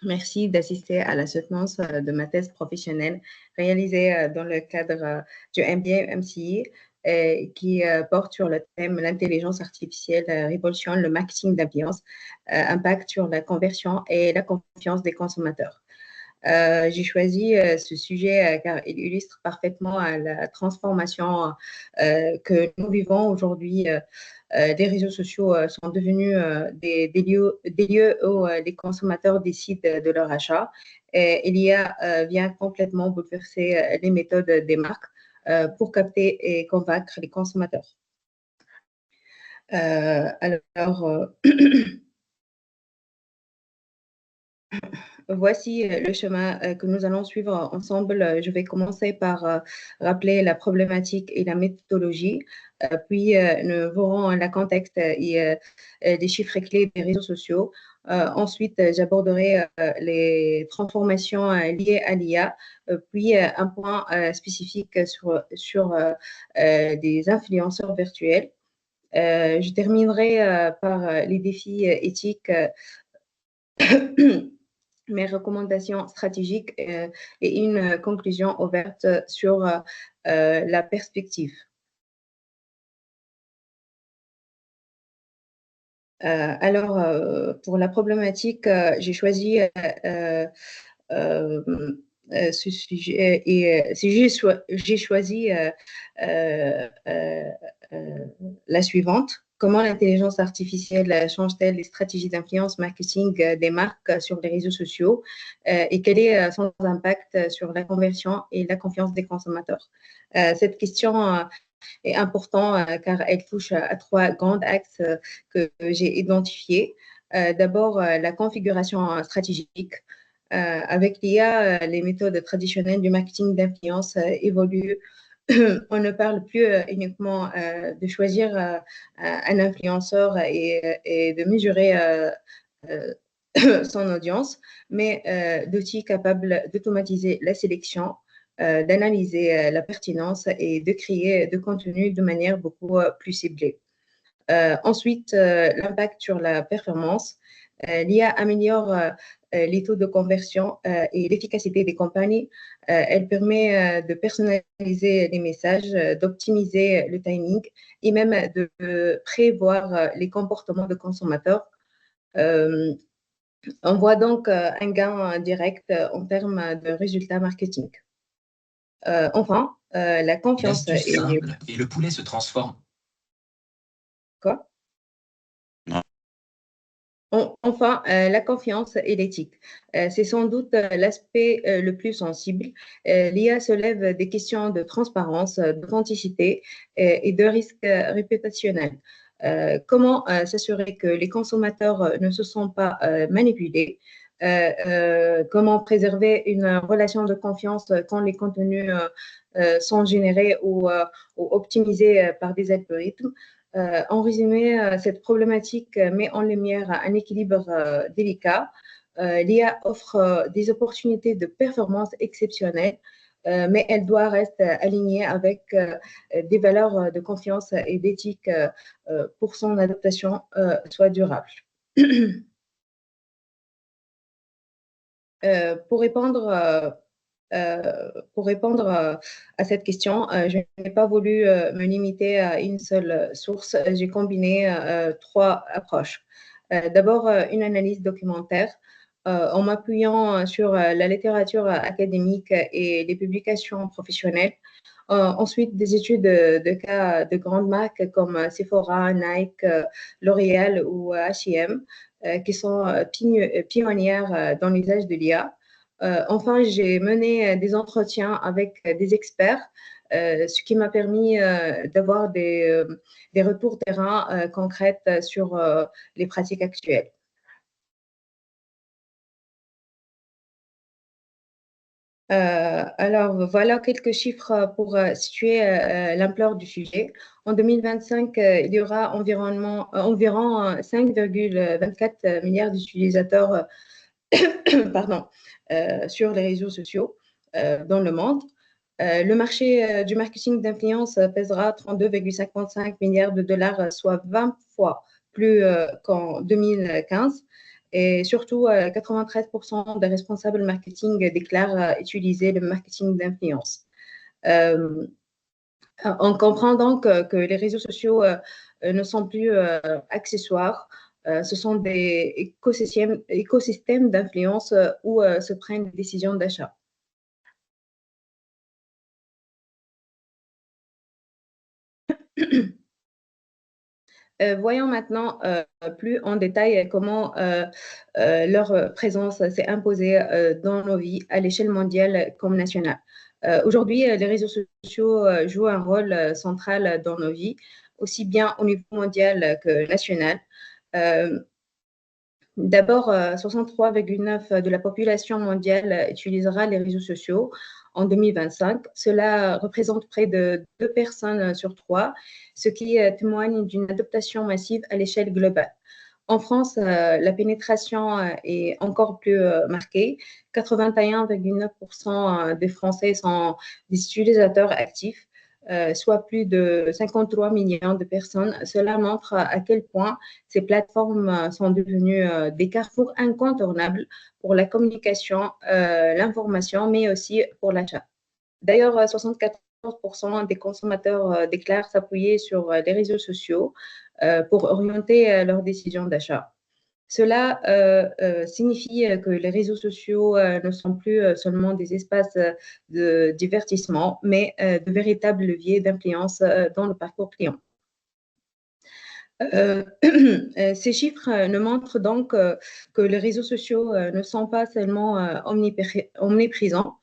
Merci d'assister à la soutenance de ma thèse professionnelle réalisée dans le cadre du MBA MCI qui porte sur le thème l'intelligence artificielle, révolution, le marketing d'influence, impact sur la conversion et la confiance des consommateurs. J'ai choisi ce sujet car il illustre parfaitement la transformation que nous vivons aujourd'hui. Les réseaux sociaux sont devenus des lieux où les consommateurs décident de leur achat. Et l'IA vient complètement bouleverser les méthodes des marques pour capter et convaincre les consommateurs. Alors, voici le chemin que nous allons suivre ensemble. Je vais commencer par rappeler la problématique et la méthodologie, puis nous verrons le contexte et les chiffres clés des réseaux sociaux. Ensuite, j'aborderai les transformations liées à l'IA, puis un point spécifique sur des influenceurs virtuels. Je terminerai par les défis éthiques mes recommandations stratégiques et une conclusion ouverte sur la perspective. Alors, pour la problématique, j'ai choisi ce sujet et j'ai choisi la suivante. Comment l'intelligence artificielle change-t-elle les stratégies d'influence marketing des marques sur les réseaux sociaux et quel est son impact sur la conversion et la confiance des consommateurs? Cette question est importante car elle touche à trois grands axes que j'ai identifiés. D'abord, la configuration stratégique. Avec l'IA, les méthodes traditionnelles du marketing d'influence évoluent. On ne parle plus uniquement de choisir un influenceur et de mesurer son audience, mais d'outils capables d'automatiser la sélection, d'analyser la pertinence et de créer de contenu de manière beaucoup plus ciblée. Ensuite, l'impact sur la performance. L'IA améliore les taux de conversion et l'efficacité des campagnes. Elle permet de personnaliser les messages, d'optimiser le timing et même de prévoir les comportements de consommateurs. On voit donc un gain direct en termes de résultats marketing. Enfin, la confiance L'astuce simple et le poulet se transforme. Quoi? Enfin, la confiance et l'éthique. C'est sans doute l'aspect le plus sensible. L'IA soulève des questions de transparence, d'authenticité et de risque réputationnel. Comment s'assurer que les consommateurs ne se sont pas manipulés? Comment préserver une relation de confiance quand les contenus sont générés ou optimisés par des algorithmes? En résumé, cette problématique met en lumière un équilibre délicat. L'IA offre des opportunités de performance exceptionnelles, mais elle doit rester alignée avec des valeurs de confiance et d'éthique pour son adaptation soit durable. Pour répondre à cette question, je n'ai pas voulu me limiter à une seule source. J'ai combiné trois approches. D'abord, une analyse documentaire en m'appuyant sur la littérature académique et les publications professionnelles. Ensuite, des études de cas de grandes marques comme Sephora, Nike, L'Oréal ou H&M qui sont pionnières dans l'usage de l'IA. Enfin, j'ai mené des entretiens avec des experts, ce qui m'a permis d'avoir des retours terrain concrets sur les pratiques actuelles. Alors, voilà quelques chiffres pour situer l'ampleur du sujet. En 2025, il y aura environ 5,24 milliards d'utilisateurs pardon, sur les réseaux sociaux dans le monde. Le marché du marketing d'influence pèsera 32,55 milliards de dollars, soit 20 fois plus qu'en 2015. Et surtout, 93% des responsables marketing déclarent utiliser le marketing d'influence. Euh, on comprend donc que les réseaux sociaux ne sont plus accessoires. Ce sont des écosystèmes d'influence où se prennent des décisions d'achat. Voyons maintenant plus en détail comment leur présence s'est imposée dans nos vies à l'échelle mondiale comme nationale. Aujourd'hui, les réseaux sociaux jouent un rôle central dans nos vies, aussi bien au niveau mondial que national. Euh, D'abord, 63,9 de la population mondiale utilisera les réseaux sociaux en 2025. Cela représente près de 2 personnes sur 3, ce qui témoigne d'une adoption massive à l'échelle globale. En France, la pénétration est encore plus marquée. 81,9% des Français sont des utilisateurs actifs, soit plus de 53 millions de personnes. Cela montre à quel point ces plateformes sont devenues des carrefours incontournables pour la communication, l'information, mais aussi pour l'achat. D'ailleurs, 74% des consommateurs déclarent s'appuyer sur les réseaux sociaux pour orienter leurs décisions d'achat. Cela signifie que les réseaux sociaux ne sont plus seulement des espaces de divertissement, mais de véritables leviers d'influence dans le parcours client. Ces chiffres nous montrent donc que les réseaux sociaux ne sont pas seulement omniprésents,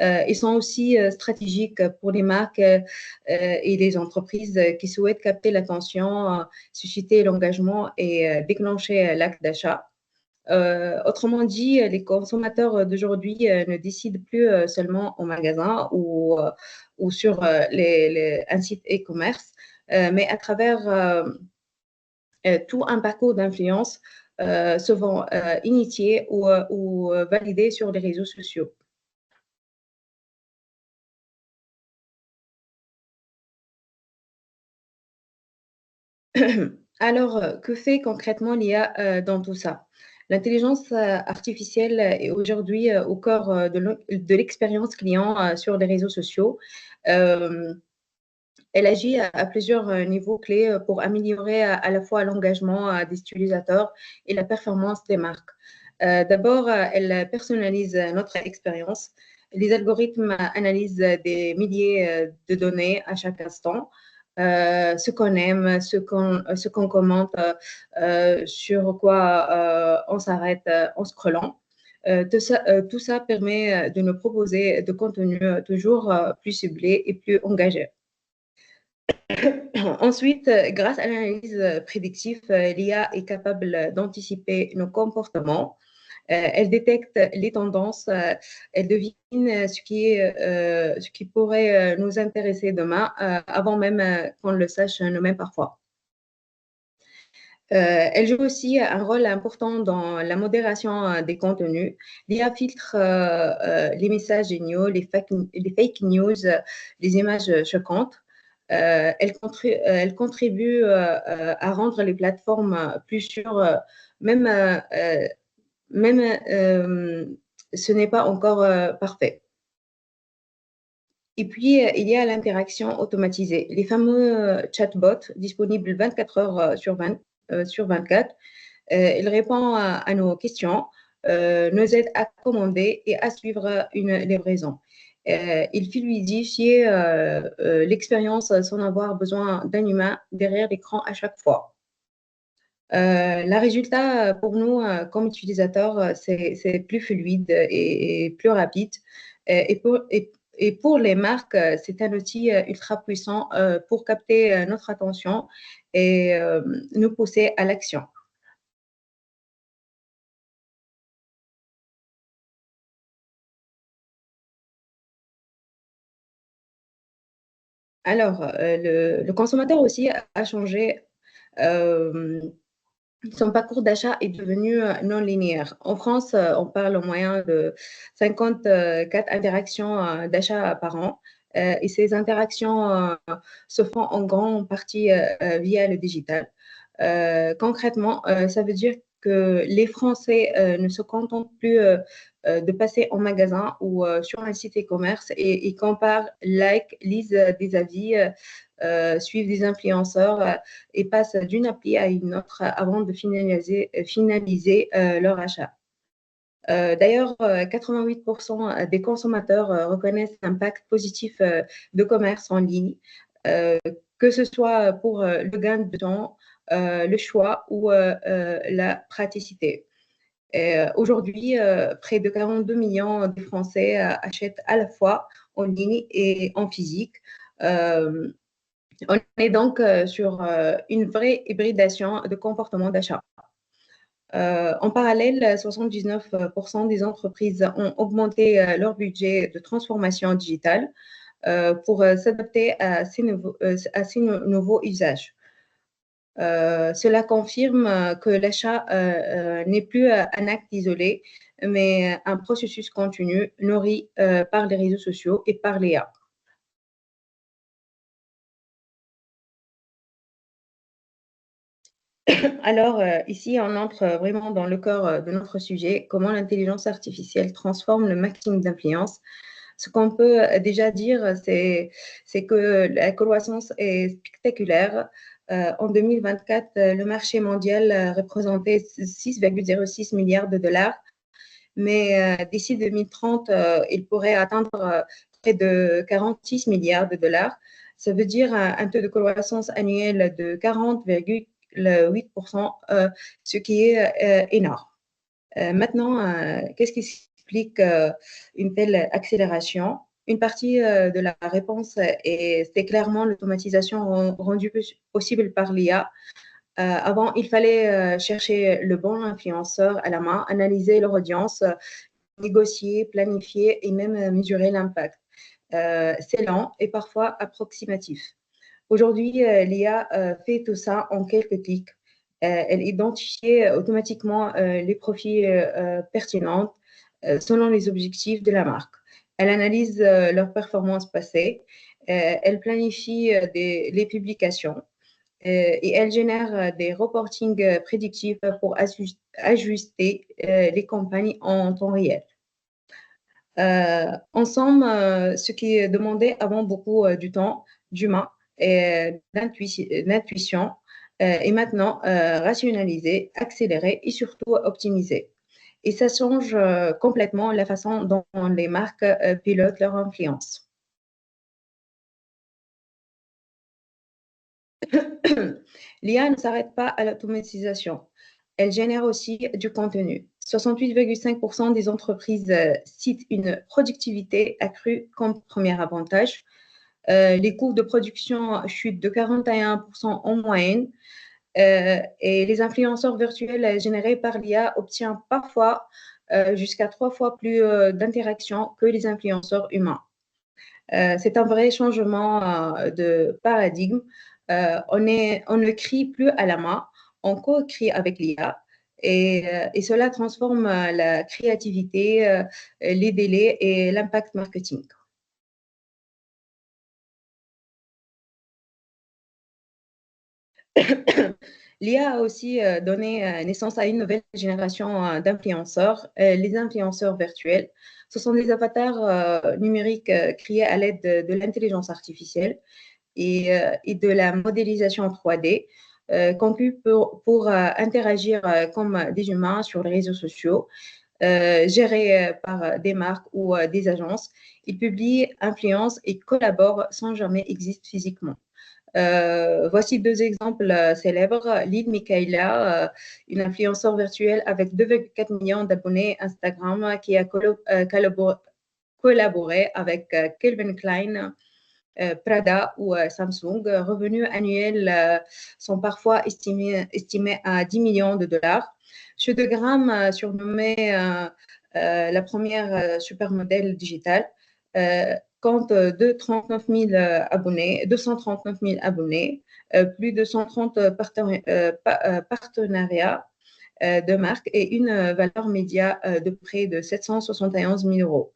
ils sont aussi stratégiques pour les marques et les entreprises qui souhaitent capter l'attention, susciter l'engagement et déclencher l'acte d'achat. Autrement dit, les consommateurs d'aujourd'hui ne décident plus seulement au magasin ou sur un site e-commerce, mais à travers tout un parcours d'influence souvent initié ou validé sur les réseaux sociaux. Alors, que fait concrètement l'IA dans tout ça? L'intelligence artificielle est aujourd'hui au cœur de l'expérience client sur les réseaux sociaux. Euh, Elle agit à plusieurs niveaux clés pour améliorer à la fois l'engagement des utilisateurs et la performance des marques. D'abord, elle personnalise notre expérience. Les algorithmes analysent des milliers de données à chaque instant. Ce qu'on aime, ce qu'on commente, sur quoi on s'arrête en scrollant. Tout ça permet de nous proposer de contenus toujours plus ciblés et plus engagés. Ensuite, grâce à l'analyse prédictive, l'IA est capable d'anticiper nos comportements. Elle détecte les tendances, elle devine ce qui pourrait nous intéresser demain, avant même qu'on le sache nous-mêmes parfois. Elle joue aussi un rôle important dans la modération des contenus. L'IA filtre les messages géniaux, les fake news, les images choquantes. Elle contribue à rendre les plateformes plus sûres, même, même ce n'est pas encore parfait. Et puis, il y a l'interaction automatisée. Les fameux chatbots disponibles 24 heures sur 24. Il répond à nos questions, nous aide à commander et à suivre une livraison. Il fluidifie l'expérience sans avoir besoin d'un humain derrière l'écran à chaque fois. Le résultat pour nous, comme utilisateurs, c'est plus fluide et plus rapide. Et pour les marques, c'est un outil ultra puissant pour capter notre attention et nous pousser à l'action. Alors, le consommateur aussi a changé. euh, Son parcours d'achat est devenu non linéaire. En France, on parle au moyen de 54 interactions d'achat par an. Et ces interactions se font en grande partie via le digital. Concrètement, ça veut dire que les Français ne se contentent plus de passer en magasin ou sur un site e-commerce et comparent, like, lisent des avis, suivent des influenceurs et passent d'une appli à une autre avant de finaliser leur achat. D'ailleurs, 88% des consommateurs reconnaissent l'impact positif de commerce en ligne, que ce soit pour le gain de temps, le choix ou la praticité. Aujourd'hui, près de 42 millions de Français achètent à la fois en ligne et en physique. On est donc sur une vraie hybridation de comportement d'achat. En parallèle, 79% des entreprises ont augmenté leur budget de transformation digitale pour s'adapter à ces nouveaux usages. Cela confirme que l'achat n'est plus un acte isolé, mais un processus continu nourri par les réseaux sociaux et par l'IA. Alors, ici, on entre vraiment dans le cœur de notre sujet, comment l'intelligence artificielle transforme le marketing d'influence. Ce qu'on peut déjà dire, c'est que la croissance est spectaculaire. En 2024, le marché mondial représentait 6,06 milliards de dollars, mais d'ici 2030, il pourrait atteindre près de 46 milliards de dollars. Ça veut dire un taux de croissance annuel de 40,8%, ce qui est énorme. Maintenant, qu'est-ce qui explique une telle accélération? Une partie de la réponse c'est clairement l'automatisation rendue possible par l'IA. Avant, il fallait chercher le bon influenceur à la main, analyser leur audience, négocier, planifier et même mesurer l'impact. C'est lent et parfois approximatif. Aujourd'hui, l'IA fait tout ça en quelques clics. Elle identifie automatiquement les profils pertinents selon les objectifs de la marque. Elle analyse leurs performances passées. Elle planifie les publications et elle génère des reportings prédictifs pour ajuster les campagnes en temps réel. En somme, ce qui demandait avant beaucoup du temps, d'humain et d'intuition est maintenant rationalisé, accéléré et surtout optimisé. Et ça change complètement la façon dont les marques pilotent leur influence. L'IA ne s'arrête pas à l'automatisation. Elle génère aussi du contenu. 68,5% des entreprises citent une productivité accrue comme premier avantage. Les coûts de production chutent de 41% en moyenne. Et les influenceurs virtuels générés par l'IA obtiennent parfois jusqu'à 3 fois plus d'interactions que les influenceurs humains. C'est un vrai changement de paradigme. On ne crie plus à la main, on co-crie avec l'IA et cela transforme la créativité, les délais et l'impact marketing. L'IA a aussi donné naissance à une nouvelle génération d'influenceurs, les influenceurs virtuels. Ce sont des avatars numériques créés à l'aide de l'intelligence artificielle et de la modélisation 3D, conçus pour interagir comme des humains sur les réseaux sociaux, gérés par des marques ou des agences. Ils publient, influencent et collaborent sans jamais exister physiquement. Voici deux exemples célèbres. Lynn Michaela, une influenceure virtuelle avec 2,4 millions d'abonnés Instagram qui a collaboré avec Calvin Klein, Prada ou Samsung. Revenus annuels sont parfois estimés à 10 millions de dollars. Chez De Gram, surnommée la première supermodèle digitale, compte 239 000 abonnés, plus de 130 partenariats de marques et une valeur média de près de 771 000 euros.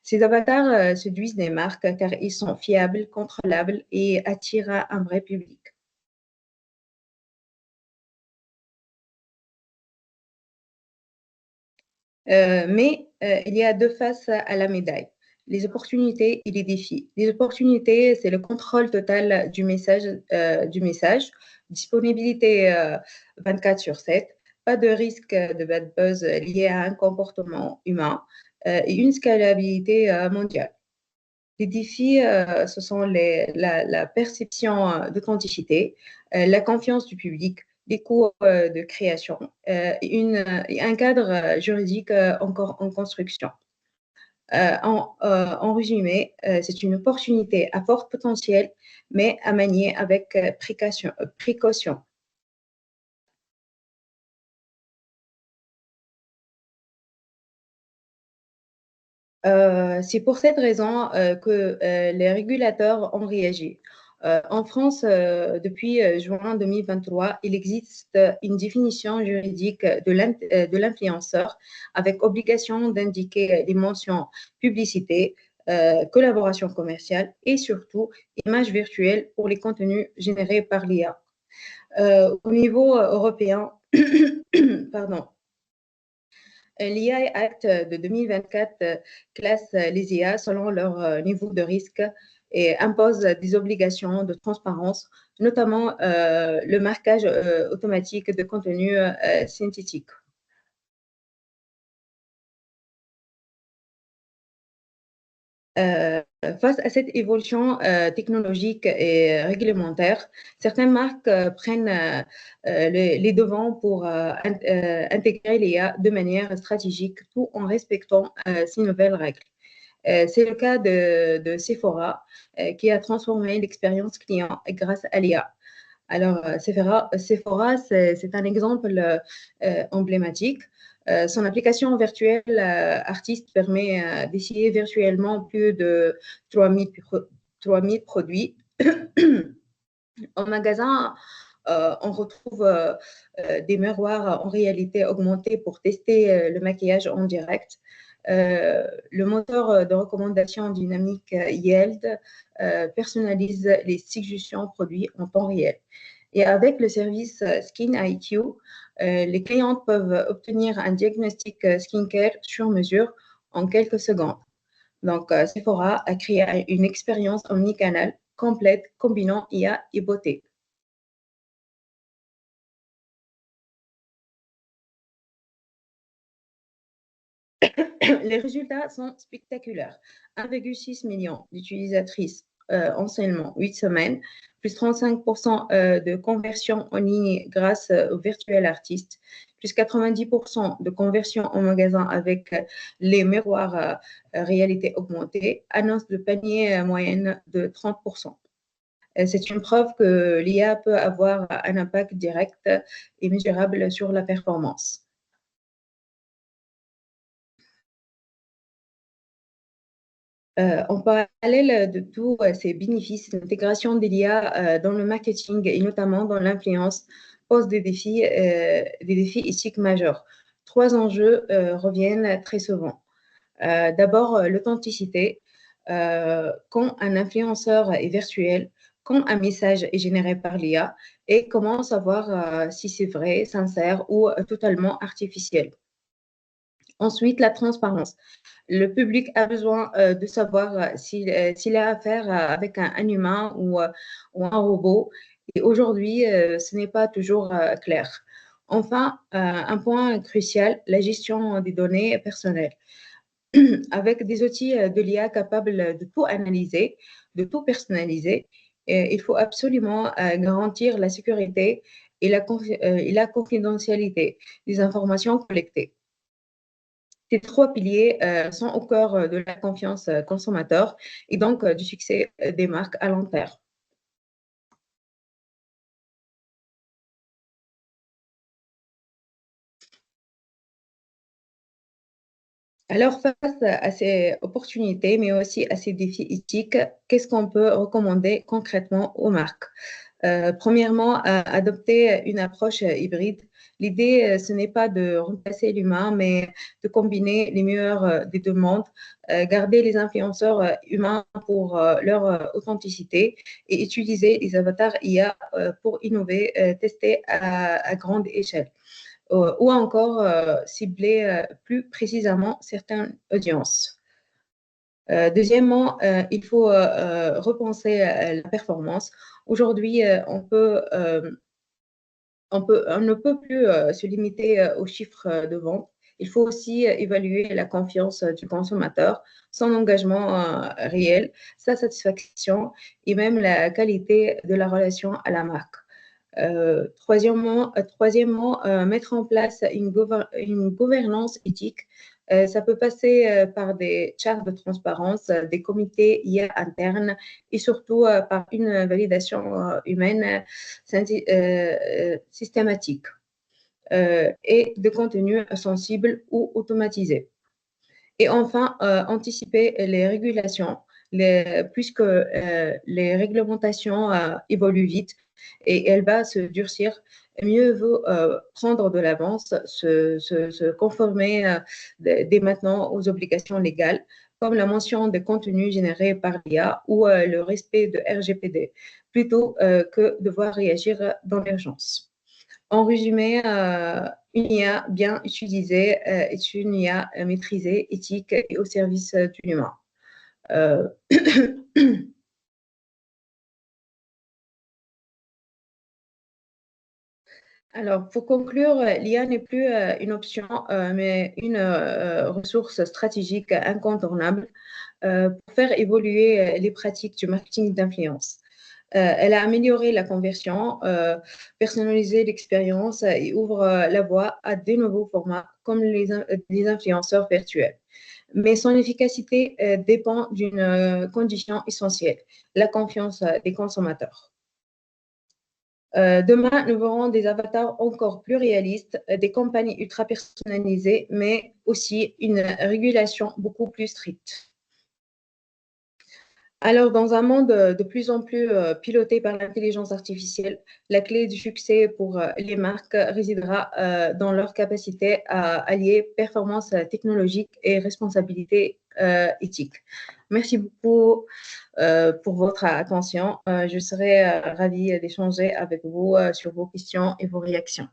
Ces avatars séduisent les marques car ils sont fiables, contrôlables et attirent un vrai public. Mais il y a deux faces à la médaille, les opportunités et les défis. Les opportunités, c'est le contrôle total du message, disponibilité 24 sur 7, pas de risque de bad buzz lié à un comportement humain et une scalabilité mondiale. Les défis, ce sont la perception d'authenticité, la confiance du public, les coûts de création et un cadre juridique encore en construction. En résumé, c'est une opportunité à fort potentiel, mais à manier avec précaution. C'est pour cette raison que les régulateurs ont réagi. En France, depuis juin 2023, il existe une définition juridique de l'influenceur avec obligation d'indiquer les mentions publicité, collaboration commerciale et surtout image virtuelle pour les contenus générés par l'IA. Au niveau européen, pardon, l'IA Act de 2024 classe les IA selon leur niveau de risque et impose des obligations de transparence, notamment le marquage automatique de contenu synthétique. Face à cette évolution technologique et réglementaire, certaines marques prennent les devants pour intégrer l'IA de manière stratégique tout en respectant ces nouvelles règles. C'est le cas de Sephora qui a transformé l'expérience client grâce à l'IA. Alors, Sephora, c'est un exemple emblématique. Son application virtuelle artiste permet d'essayer virtuellement plus de 3000 produits. En magasin, on retrouve des miroirs en réalité augmentée pour tester le maquillage en direct. Le moteur de recommandation dynamique Yield personnalise les suggestions produits en temps réel. Et avec le service Skin IQ, les clientes peuvent obtenir un diagnostic skincare sur mesure en quelques secondes. Donc, Sephora a créé une expérience omnicanale complète combinant IA et beauté. Les résultats sont spectaculaires. 1,6 million d'utilisatrices en seulement 8 semaines, plus 35% de conversion en ligne grâce aux virtual artistes, plus 90% de conversion en magasin avec les miroirs réalité augmentée, annonce de panier moyenne de 30%. C'est une preuve que l'IA peut avoir un impact direct et mesurable sur la performance. En parallèle de tous ces bénéfices, l'intégration de l'IA dans le marketing et notamment dans l'influence pose des défis éthiques majeurs. Trois enjeux reviennent très souvent. D'abord, l'authenticité. Quand un influenceur est virtuel, quand un message est généré par l'IA et comment savoir si c'est vrai, sincère ou totalement artificiel. Ensuite, la transparence. Le public a besoin de savoir s'il a affaire avec un humain ou un robot. Et aujourd'hui, ce n'est pas toujours clair. Enfin, un point crucial, la gestion des données personnelles. Avec des outils de l'IA capables de tout analyser, de tout personnaliser, il faut absolument garantir la sécurité et la confidentialité des informations collectées. Ces trois piliers sont au cœur de la confiance consommateur et donc du succès des marques à long terme. Alors, face à ces opportunités, mais aussi à ces défis éthiques, qu'est-ce qu'on peut recommander concrètement aux marques? Premièrement, adopter une approche hybride. L'idée, ce n'est pas de remplacer l'humain, mais de combiner les meilleurs des deux mondes, garder les influenceurs humains pour leur authenticité et utiliser les avatars IA pour innover, tester à grande échelle. ou encore cibler plus précisément certaines audiences. Deuxièmement, il faut repenser la performance. Aujourd'hui, on ne peut plus se limiter aux chiffres de vente. Il faut aussi évaluer la confiance du consommateur, son engagement réel, sa satisfaction et même la qualité de la relation à la marque. Troisièmement, mettre en place une gouvernance éthique. Ça peut passer par des chartes de transparence, des comités IA internes et surtout par une validation humaine systématique et de contenus sensibles ou automatisés. Et enfin, anticiper les régulations, puisque les réglementations évoluent vite et elle va se durcir. Mieux vaut prendre de l'avance, se conformer dès maintenant aux obligations légales, comme la mention des contenus générés par l'IA ou le respect de RGPD, plutôt que devoir réagir dans l'urgence. En résumé, une IA bien utilisée est une IA maîtrisée, éthique et au service de l'humain. Alors, pour conclure, l'IA n'est plus une option, mais une ressource stratégique incontournable pour faire évoluer les pratiques du marketing d'influence. Elle a amélioré la conversion, personnalisé l'expérience et ouvre la voie à de nouveaux formats comme les influenceurs virtuels. Mais son efficacité dépend d'une condition essentielle, la confiance des consommateurs. Demain, nous verrons des avatars encore plus réalistes, des campagnes ultra personnalisées, mais aussi une régulation beaucoup plus stricte. Alors, dans un monde de plus en plus piloté par l'intelligence artificielle, la clé du succès pour les marques résidera dans leur capacité à allier performance technologique et responsabilité éthique. Merci beaucoup pour votre attention. Je serai ravie d'échanger avec vous sur vos questions et vos réactions.